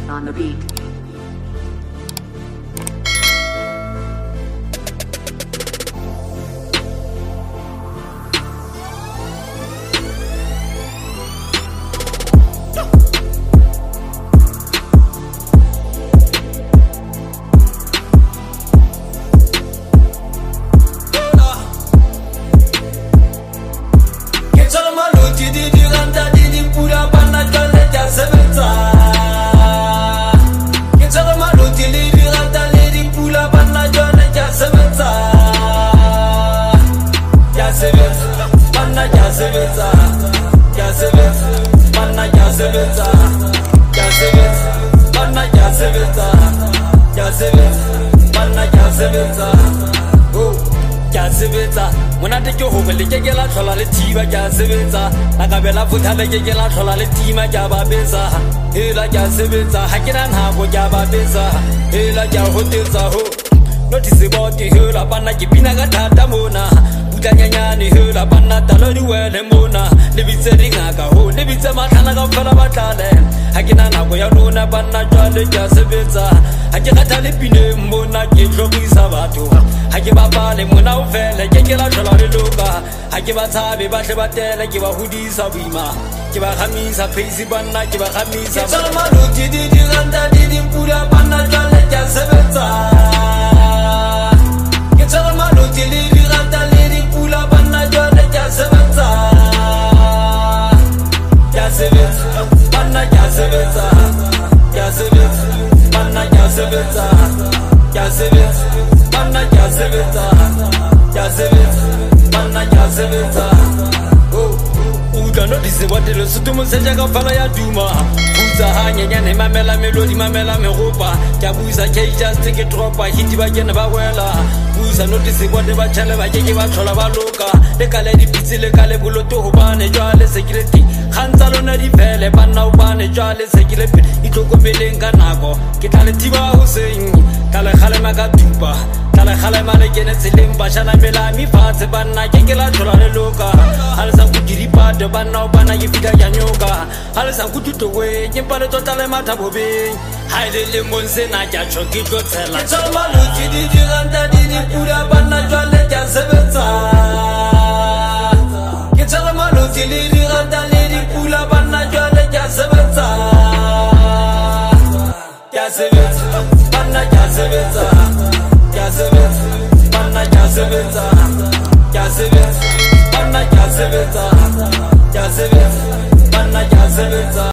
on the beat. Mona te ke home le ke la tlhola le thiba ke a sebetsa la ka bela futha le ke la tlhola le tima ke a ba betsa hela ke a sebetsa ha ke na nako ke a ba betsa hela ke a hotetsa ho notice bot hela bana ke pina ka thata mona butlanyanyane hela bana talo di wele mona le bitse ringaka ho le bitse matlhana ka fela batlale ha ke na nako ya lona bana jwale ke a sebetsa ha ke kgatha le pine mona ke tlhokoisa batho ha ke bapale mona o fele ke la tlhola le loka ha ke ba tshabe ba tle ba tele ke ba hodisa boima ke ba gamisa face bana ke ba gamisa ke tsama loki di randa di pula bana jwale ke a sebetsa ke tsama loki di randa di pula bana jwale ke a sebetsa ke a sebetsa bana ke a sebetsa ke a sebetsa bana ke a sebetsa ke a sebetsa bana ke a sebetsa ke a sebetsa bana ke a sebetsa no dise what le sutumo se ja ka fala ya duma buza ha nyenyane mamela melodi mamela meropa ke buza ke just ke tropa hiti ba kena ba wela buza no dise what ba tshele ba ke ba tlhola ba loka le kale di pitsi le kale boloto ho bane jwale security khantsa lona di phele bana o bane jwale security itlokomeleng ka nako ke tla le thiba ho seng kale khale ma ka tupa kale khale ma le kene tseleng ba shana melami fatse bana ke la tlhola le loka hal sa ku diripato bana o bana ke fika ya nyoka hal sa ku tutowe ke pale tota le matha bobeng haile le monse na ja choki tlo tsela tsama lo di ranta di pula bana jwale ke sebetsa ke tsama lo di ranta di pula bana jwale ke sebetsa ke sebetsa bana ke sebetsa ke sebetsa bana ke sebetsa ke sebetsa bana ke sebetsa